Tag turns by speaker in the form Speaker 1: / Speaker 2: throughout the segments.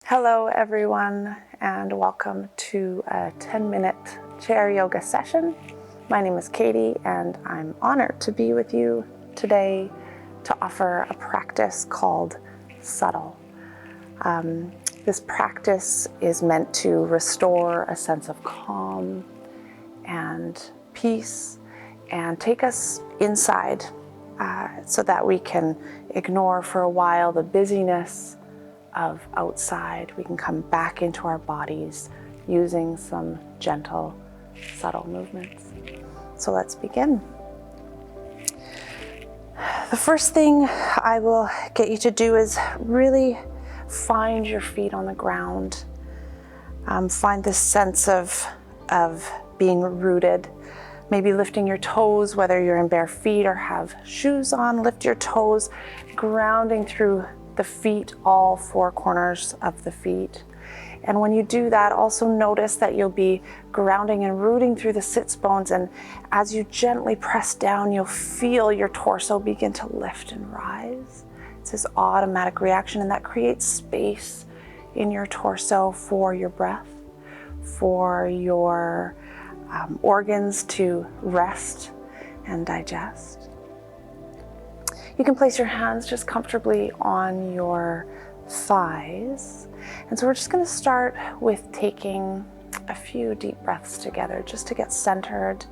Speaker 1: Hello everyone, and welcome to a 10-minute chair yoga session. My name is Katie and I'm honored to be with you today to offer a practice called Subtle. This practice is meant to restore a sense of calm and peace and take us inside so that we can ignore for a while the busyness of outside. We can come back into our bodies using some gentle, subtle movements. So let's begin. The first thing I will get you to do is really find your feet on the ground. Find this sense of being rooted. Maybe lifting your toes, whether you're in bare feet or have shoes on, lift your toes, grounding through the feet, all four corners of the feet. And when you do that, also notice that you'll be grounding and rooting through the sits bones. And as you gently press down, you'll feel your torso begin to lift and rise. It's this automatic reaction, and that creates space in your torso for your breath, for your organs to rest and digest. You can place your hands just comfortably on your thighs. And so we're just going to start with taking a few deep breaths together just to get centered.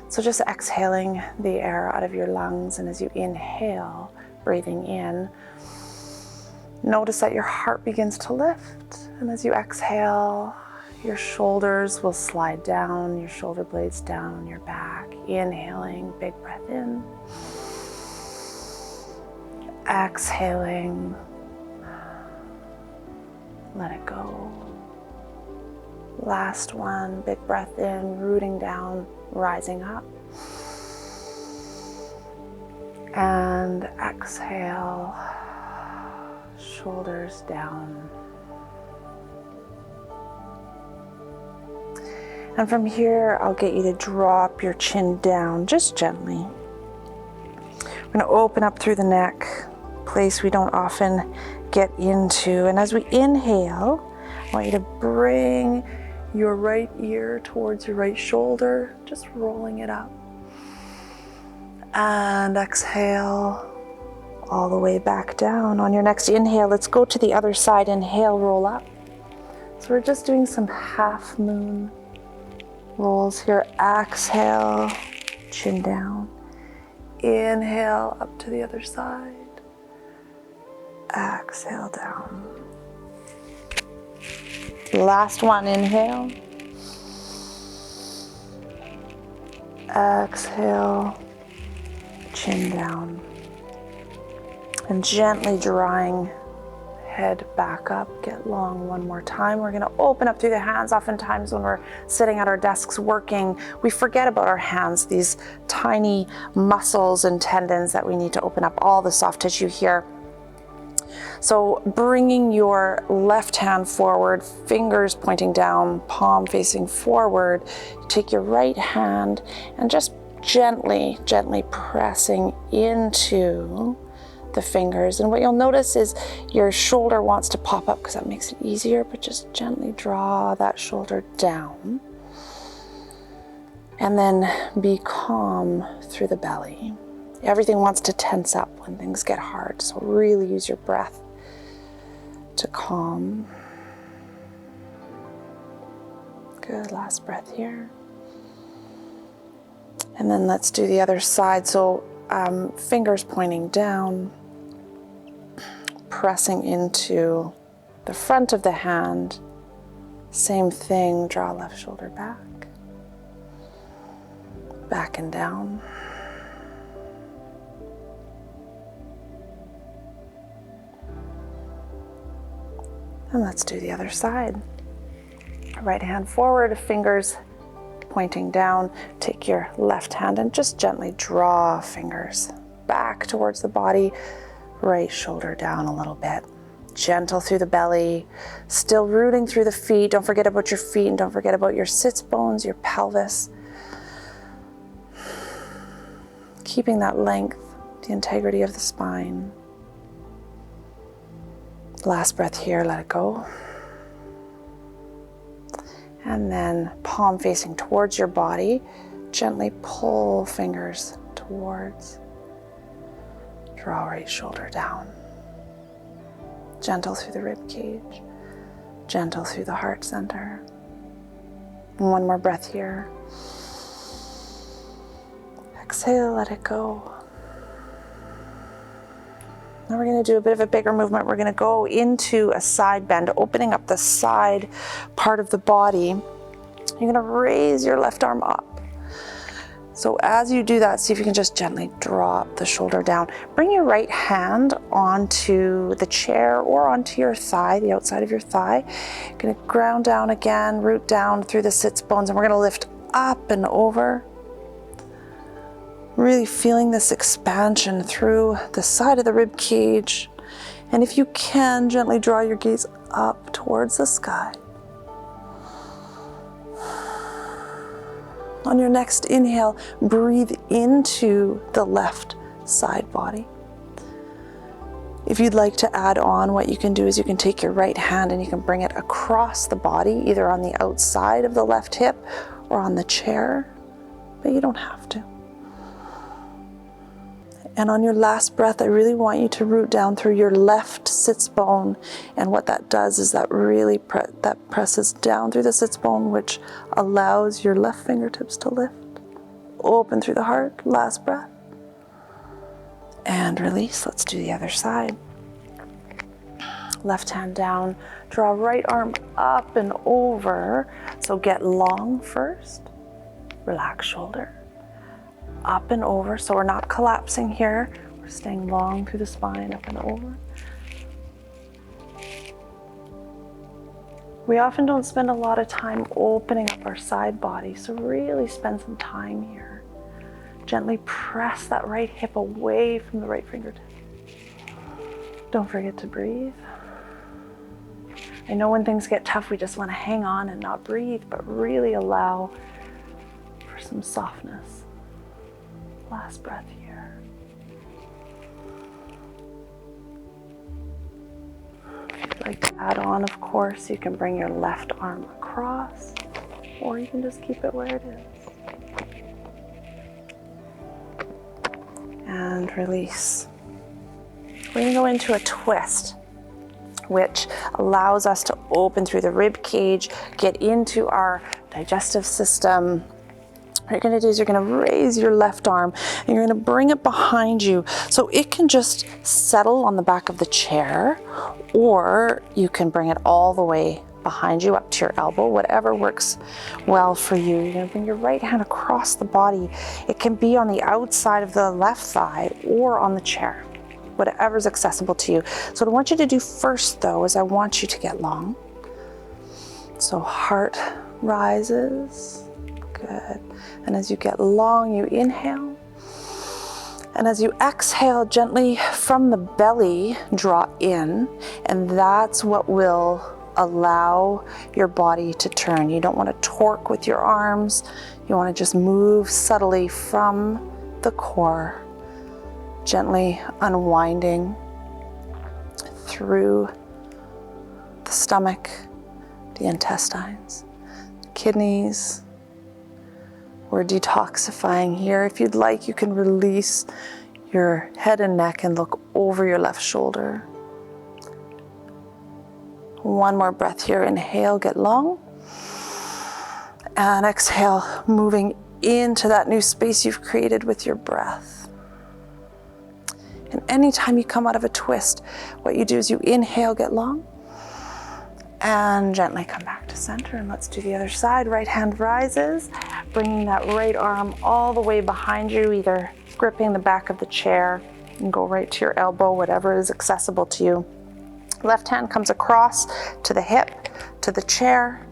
Speaker 1: So just exhaling the air out of your lungs, and as you inhale, breathing in, notice that your heart begins to lift. And as you exhale, your shoulders will slide down, your shoulder blades down your back. Inhaling, big breath in. Exhaling, let it go. Last one, big breath in, rooting down, rising up. And exhale, shoulders down. And from here, I'll get you to drop your chin down just gently. We're going to open up through the neck, place we don't often get into. And as we inhale, I want you to bring your right ear towards your right shoulder, just rolling it up. And exhale all the way back down. On your next inhale, let's go to the other side. Inhale, roll up. So we're just doing some half moon rolls here. Exhale, chin down. Inhale, up to the other side. Exhale down. Last one, inhale. Exhale, chin down. And gently drawing head back up, get long one more time. We're going to open up through the hands. Oftentimes when we're sitting at our desks working, we forget about our hands, these tiny muscles and tendons that we need to open up, all the soft tissue here. So bringing your left hand forward, fingers pointing down, palm facing forward, take your right hand and just gently pressing into the fingers. And what you'll notice is your shoulder wants to pop up because that makes it easier, but just gently draw that shoulder down. And then be calm through the belly. Everything wants to tense up when things get hard, so really use your breath to calm. Good, last breath here. And then let's do the other side. So fingers pointing down, pressing into the front of the hand. Same thing, draw left shoulder back. Back and down. And let's do the other side. Right hand forward, fingers pointing down. Take your left hand and just gently draw fingers back towards the body. Right shoulder down a little bit. Gentle through the belly, still rooting through the feet. Don't forget about your feet and don't forget about your sits bones, your pelvis. Keeping that length, the integrity of the spine. Last breath here, let it go. And then palm facing towards your body, gently pull fingers towards. Draw right shoulder down. Gentle through the rib cage, gentle through the heart center. One more breath here. Exhale, let it go. Now we're going to do a bit of a bigger movement. We're going to go into a side bend, opening up the side part of the body. You're going to raise your left arm up. So as you do that, see if you can just gently drop the shoulder down. Bring your right hand onto the chair or onto your thigh, the outside of your thigh. You're going to ground down again, root down through the sits bones, and we're going to lift up and over. Really feeling this expansion through the side of the rib cage. And if you can, gently draw your gaze up towards the sky. On your next inhale, breathe into the left side body. If you'd like to add on, what you can do is you can take your right hand and you can bring it across the body, either on the outside of the left hip or on the chair, but you don't have to. And on your last breath, I really want you to root down through your left sits bone. And what that does is that really presses down through the sits bone, which allows your left fingertips to lift. Open through the heart, last breath. And release. Let's do the other side. Left hand down, draw right arm up and over. So get long first, relax shoulder. Up and over, so we're not collapsing here. We're staying long through the spine, up and over. We often don't spend a lot of time opening up our side body, so really spend some time here. Gently press that right hip away from the right fingertip. Don't forget to breathe. I know when things get tough, we just want to hang on and not breathe, but really allow for some softness. Last breath here. If you'd like to add on, of course, you can bring your left arm across, or you can just keep it where it is. And release. We're going to go into a twist, which allows us to open through the rib cage, get into our digestive system. What you're going to do is you're going to raise your left arm and you're going to bring it behind you so it can just settle on the back of the chair, or you can bring it all the way behind you up to your elbow, whatever works well for you. You're going to bring your right hand across the body. It can be on the outside of the left thigh or on the chair, whatever's accessible to you. So what I want you to do first, though, is I want you to get long. So heart rises. Good. And as you get long, you inhale. And as you exhale, gently from the belly, draw in. And that's what will allow your body to turn. You don't want to torque with your arms. You want to just move subtly from the core, gently unwinding through the stomach, the intestines, the kidneys. We're detoxifying here. If you'd like, you can release your head and neck and look over your left shoulder. One more breath here. Inhale, get long. And exhale, moving into that new space you've created with your breath. And anytime you come out of a twist, what you do is you inhale, get long, and gently come back to center. And let's do the other side. Right hand rises, bringing that right arm all the way behind you, either gripping the back of the chair and go right to your elbow, whatever is accessible to you. Left hand comes across to the hip, to the chair.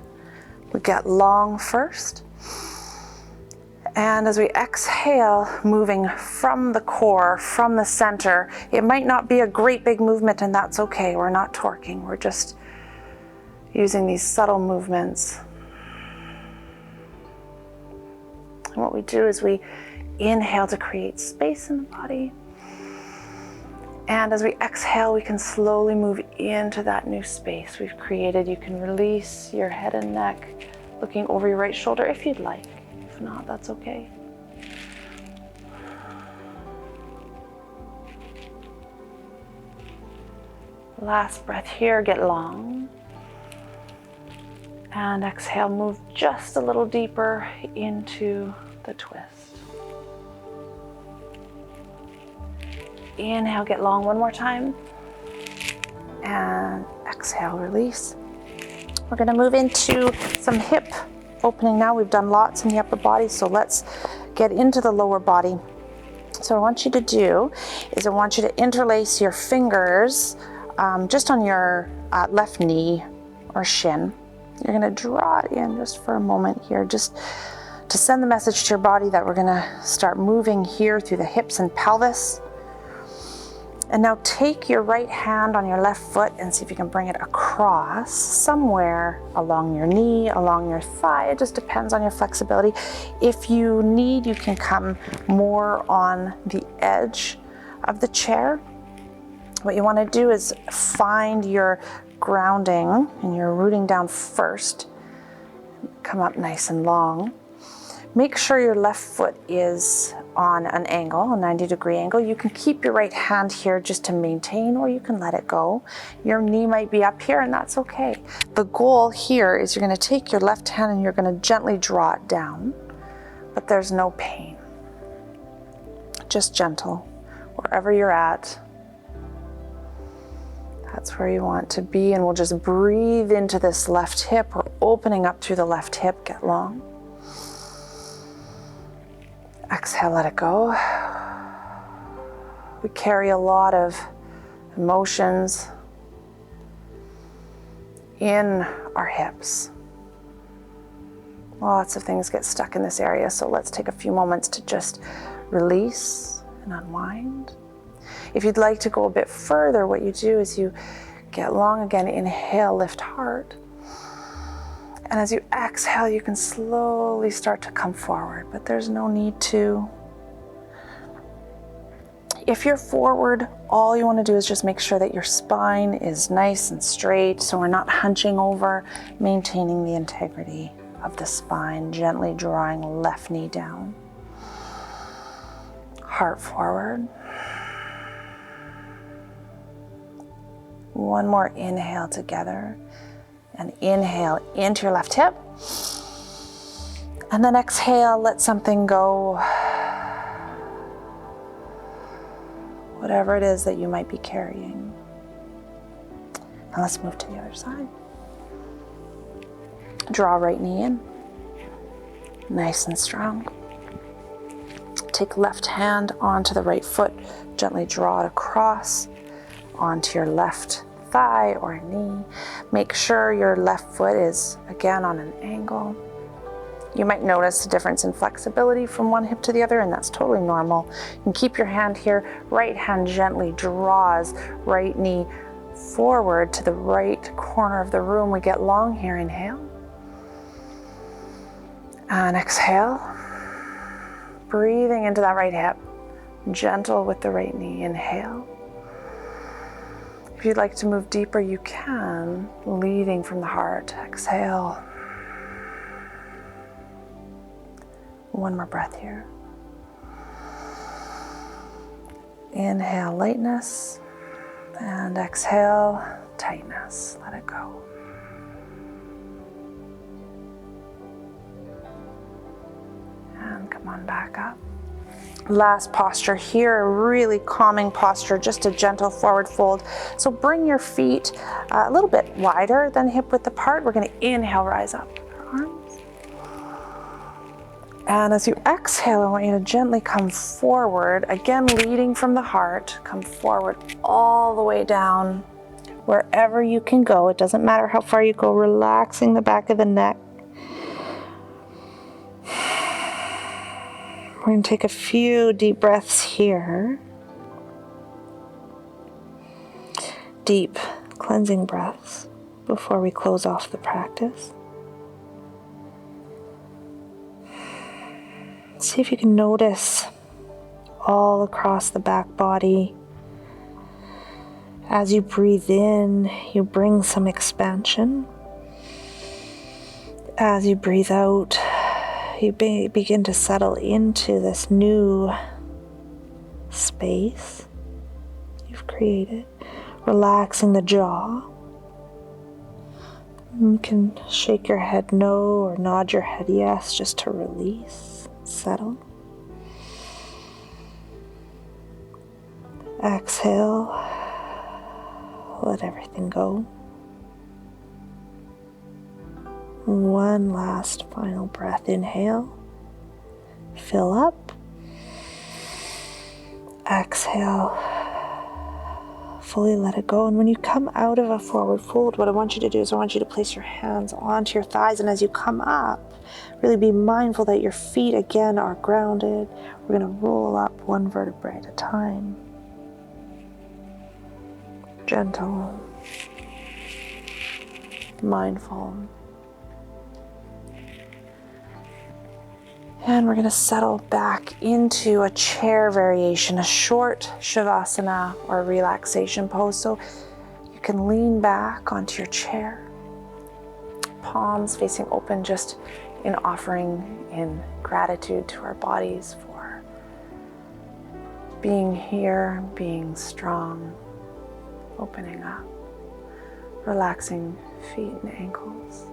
Speaker 1: We get long first. And as we exhale, moving from the core, from the center, it might not be a great big movement, and that's okay. We're not torquing. We're just using these subtle movements. And what we do is we inhale to create space in the body. And as we exhale, we can slowly move into that new space we've created. You can release your head and neck, looking over your right shoulder if you'd like. If not, that's okay. Last breath here, get long. And exhale, move just a little deeper into the twist. Inhale, get long one more time. And exhale, release. We're going to move into some hip opening now. We've done lots in the upper body, so let's get into the lower body. So what I want you to do is I want you to interlace your fingers just on your left knee or shin. You're going to draw it in just for a moment here, just to send the message to your body that we're going to start moving here through the hips and pelvis. And now take your right hand on your left foot and see if you can bring it across somewhere along your knee, along your thigh. It just depends on your flexibility. If you need, you can come more on the edge of the chair. What you want to do is find your grounding and you're rooting down first. Come up nice and long. Make sure your left foot is on an angle, a 90-degree angle. You can keep your right hand here just to maintain, or you can let it go. Your knee might be up here, and that's okay. The goal here is you're going to take your left hand and you're going to gently draw it down, but there's no pain. Just gentle, wherever you're at. That's where you want to be, and we'll just breathe into this left hip. We're opening up through the left hip, get long. Exhale, let it go. We carry a lot of emotions in our hips. Lots of things get stuck in this area, so let's take a few moments to just release and unwind. If you'd like to go a bit further, what you do is you get long again, inhale, lift heart. And as you exhale, you can slowly start to come forward, but there's no need to. If you're forward, all you want to do is just make sure that your spine is nice and straight, so we're not hunching over, maintaining the integrity of the spine, gently drawing left knee down. Heart forward. One more inhale together. And inhale into your left hip. And then exhale, let something go. Whatever it is that you might be carrying. And let's move to the other side. Draw right knee in. Nice and strong. Take left hand onto the right foot. Gently draw it across onto your left thigh or knee. Make sure your left foot is again on an angle. You might notice a difference in flexibility from one hip to the other, and that's totally normal. You can keep your hand here. Right hand gently draws right knee forward to the right corner of the room. We get long here. Inhale. And exhale. Breathing into that right hip. Gentle with the right knee. Inhale. If you'd like to move deeper, you can, leading from the heart. Exhale. One more breath here. Inhale, lightness, and exhale, tightness. Let it go. And come on back up. Last posture here, a really calming posture, just a gentle forward fold. So bring your feet a little bit wider than hip width apart. We're going to inhale, rise up. Arms. And as you exhale, I want you to gently come forward, again leading from the heart. Come forward all the way down, wherever you can go. It doesn't matter how far you go, relaxing the back of the neck. We're going to take a few deep breaths here. Deep cleansing breaths before we close off the practice. See if you can notice all across the back body. As you breathe in, you bring some expansion.
Speaker 2: As you breathe out, you begin to settle into this new space you've created, relaxing the jaw. You can shake your head no or nod your head yes just to release, settle. Exhale, let everything go. One last final breath. Inhale, fill up. Exhale, fully let it go. And when you come out of a forward fold, what I want you to do is I want you to place your hands onto your thighs. And as you come up, really be mindful that your feet again are grounded. We're going to roll up one vertebrae at a time. Gentle, mindful. And we're going to settle back into a chair variation, a short shavasana or relaxation pose. So you can lean back onto your chair, palms facing open, just in offering in gratitude to our bodies for being here, being strong, opening up, relaxing feet and ankles.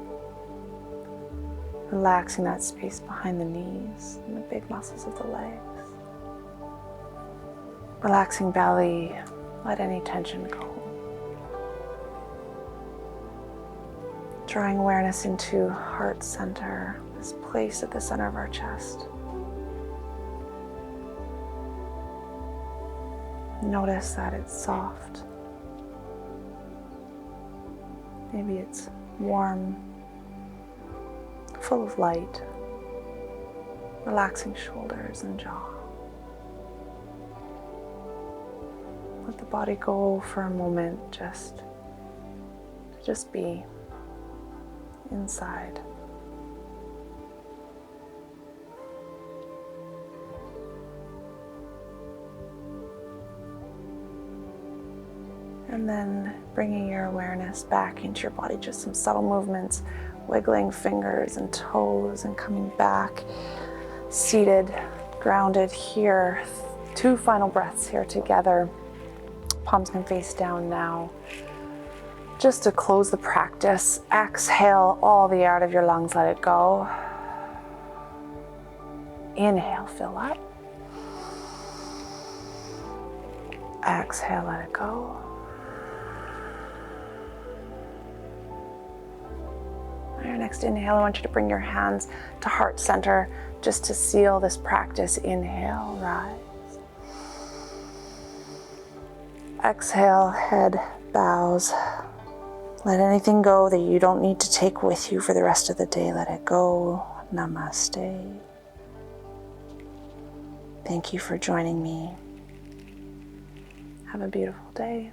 Speaker 2: Relaxing that space behind the knees and the big muscles of the legs. Relaxing belly, let any tension go. Drawing awareness into heart center, this place at the center of our chest. Notice that it's soft. Maybe it's warm, full of light, relaxing shoulders and jaw. Let the body go for a moment, just be inside. And then bringing your awareness back into your body, just some subtle movements, wiggling fingers and toes and coming back, seated, grounded here. 2 final breaths here together. Palms can face down now. Just to close the practice, exhale all the air out of your lungs, let it go. Inhale, fill up. Exhale, let it go. On your next inhale, I want you to bring your hands to heart center just to seal this practice. Inhale, rise. Exhale, head bows. Let anything go that you don't need to take with you for the rest of the day. Let it go. Namaste. Thank you for joining me. Have a beautiful day.